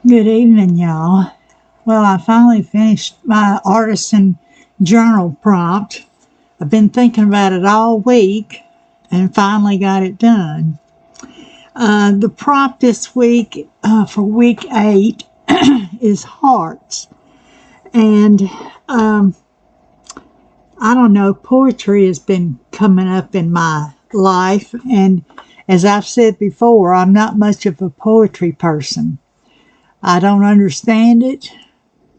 Good evening, y'all. Well, I finally finished my artisan journal prompt. I've been thinking about it all week and finally got it done. The prompt this week for week 8 is hearts. And I don't know, poetry has been coming up in my life. And as I've said before, I'm not much of a poetry person. I don't understand it,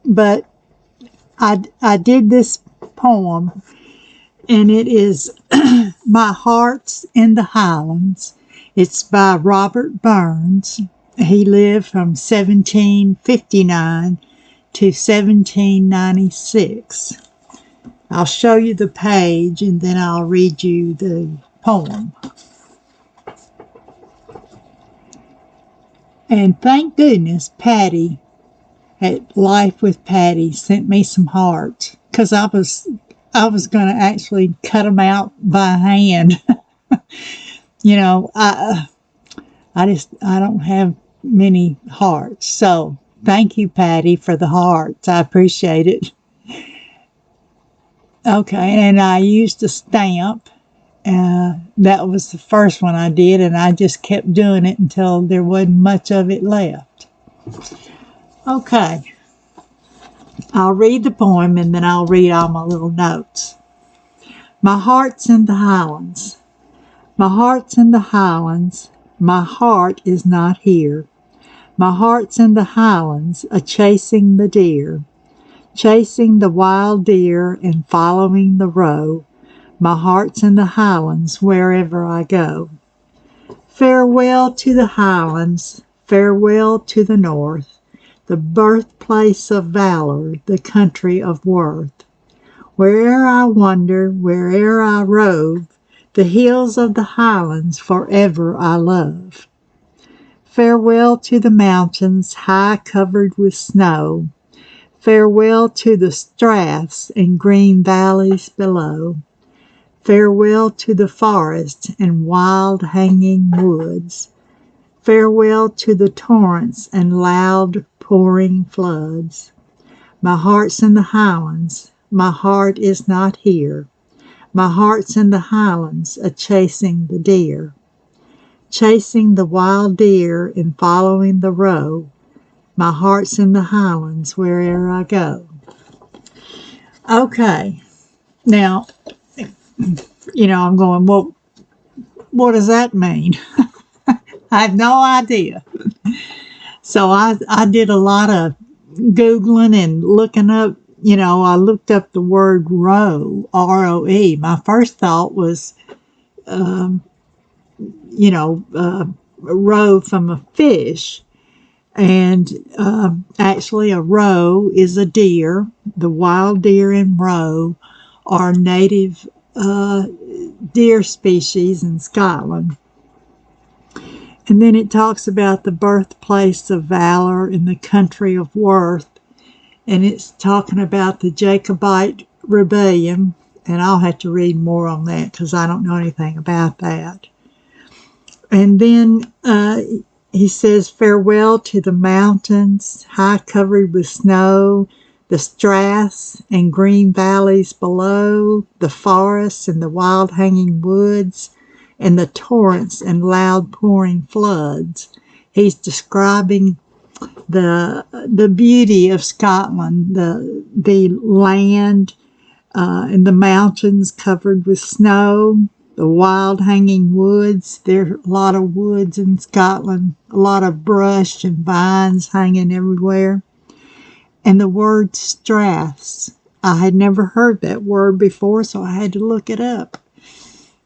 but I did this poem, and it is My Heart's in the Highlands. It's by Robert Burns. He lived from 1759 to 1796. I'll show you the page, and then I'll read you the poem. And thank goodness Patty at Life with Patty sent me some hearts, because I was going to actually cut them out by hand. You know, I don't have many hearts. So thank you, Patty, for the hearts. I appreciate it. Okay, and I used a stamp. That was the first one I did, and I just kept doing it until there wasn't much of it left. Okay, I'll read the poem and then I'll read all my little notes. My heart's in the Highlands. My heart's in the Highlands. My heart is not here. My heart's in the Highlands, a-chasing the deer, chasing the wild deer and following the roe. My heart's in the Highlands wherever I go. Farewell to the Highlands, farewell to the North, the birthplace of valor, the country of worth. Where'er I wander, where'er I rove, the hills of the Highlands forever I love. Farewell to the mountains high covered with snow, farewell to the straths and green valleys below. Farewell to the forests and wild hanging woods. Farewell to the torrents and loud pouring floods. My heart's in the Highlands. My heart is not here. My heart's in the Highlands, a-chasing the deer, chasing the wild deer and following the roe. My heart's in the Highlands wherever I go. Okay, now, you know, I'm going, well, what does that mean? I have no idea. So I did a lot of Googling and looking up, you know, I looked up the word roe, R-O-E. My first thought was, a roe from a fish. And actually a roe is a deer. The wild deer and roe are native deer species in Scotland. And then it talks about the birthplace of valor in the country of worth. And it's talking about the Jacobite rebellion. And I'll have to read more on that because I don't know anything about that. And then he says, farewell to the mountains, high covered with snow, the straths and green valleys below, the forests and the wild hanging woods, and the torrents and loud pouring floods. He's describing the beauty of Scotland, the land and the mountains covered with snow, the wild hanging woods. There are a lot of woods in Scotland, a lot of brush and vines hanging everywhere. And the word straths, I had never heard that word before, so I had to look it up.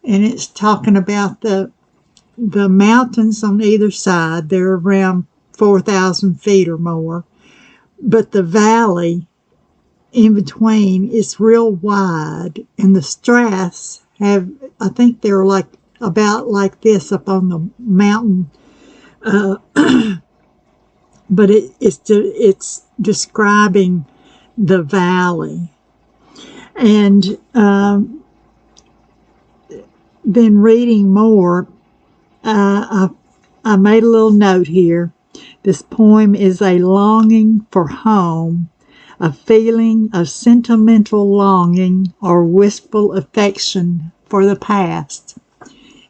And it's talking about the mountains on either side. They're around 4,000 feet or more. But the valley in between is real wide. And the straths have, I think they're like about like this up on the mountain. But it's describing the valley. And then reading more, I made a little note here. This poem is a longing for home, a feeling of sentimental longing or wistful affection for the past.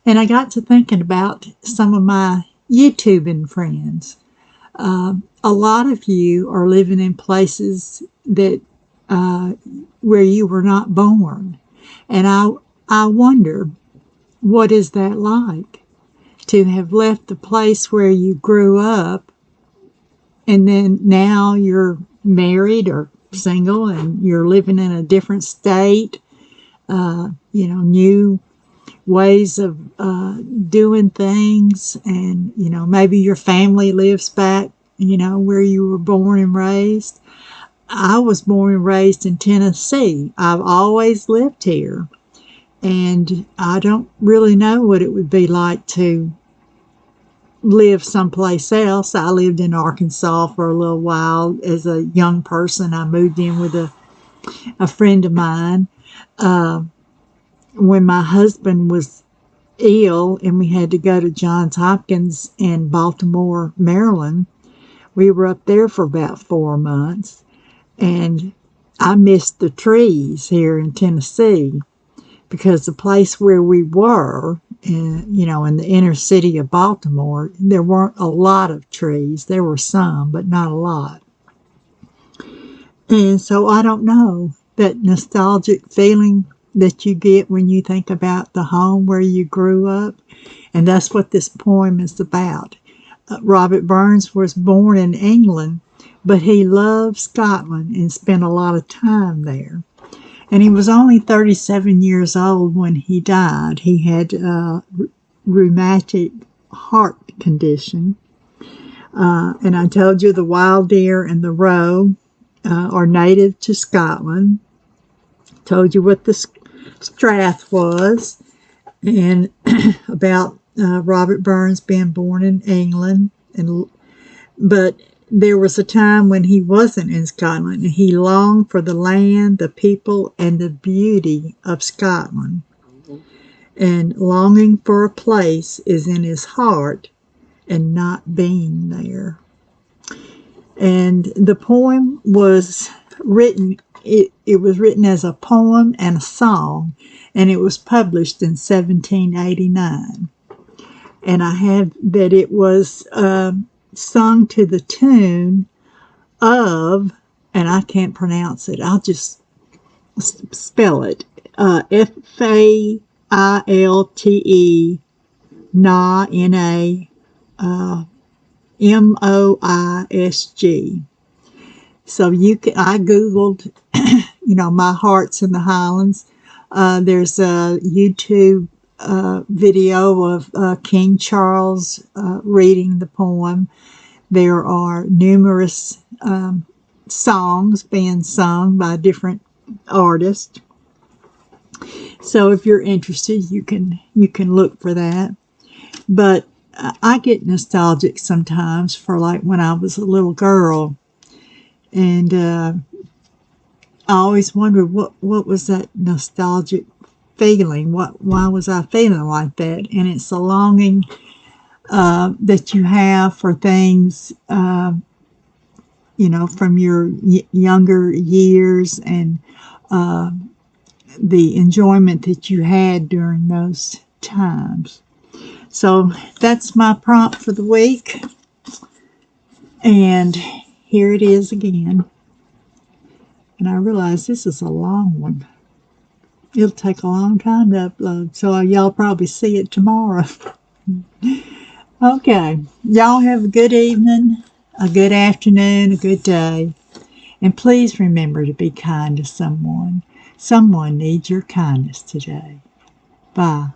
And I got to thinking about some of my YouTubing friends. A lot of you are living in places that where you were not born. And I wonder, what is that like? To have left the place where you grew up, and then now you're married or single and you're living in a different state, new ways of doing things, and maybe your family lives back where you were born and raised. I was born and raised in Tennessee. I've always lived here, and I don't really know what it would be like to live someplace else. I lived in Arkansas for a little while as a young person. I moved in with a friend of mine when my husband was ill and we had to go to Johns Hopkins in Baltimore, Maryland. We were up there for about 4 months, and I missed the trees here in Tennessee, because the place where we were, in the inner city of Baltimore, there weren't a lot of trees. There were some, but not a lot. And so I don't know, that nostalgic feeling that you get when you think about the home where you grew up. And that's what this poem is about. Robert Burns was born in England, but he loved Scotland and spent a lot of time there. And he was only 37 years old when he died. He had a rheumatic heart condition. And I told you the wild deer and the roe are native to Scotland. Told you what the strath was, and about Robert Burns being born in England. But there was a time when he wasn't in Scotland, and he longed for the land, the people, and the beauty of Scotland. And longing for a place is in his heart, and not being there. And the poem was written, it was written as a poem and a song, and it was published in 1789. And I have that it was sung to the tune of, and I can't pronounce it, I'll just spell it, Falte, Na, N-A, Moisg. So I Googled, My Hearts in the Highlands. There's a YouTube video of King Charles reading the poem. There are numerous songs being sung by different artists. So if you're interested, you can look for that. But I get nostalgic sometimes for like when I was a little girl, and I always wondered what was that nostalgic feeling? Why was I feeling like that? And it's a longing that you have for things, from your younger years, and the enjoyment that you had during those times. So that's my prompt for the week. And here it is again. And I realize this is a long one. It'll take a long time to upload, so y'all probably see it tomorrow. Okay. Y'all have a good evening, a good afternoon, a good day. And please remember to be kind to someone. Someone needs your kindness today. Bye.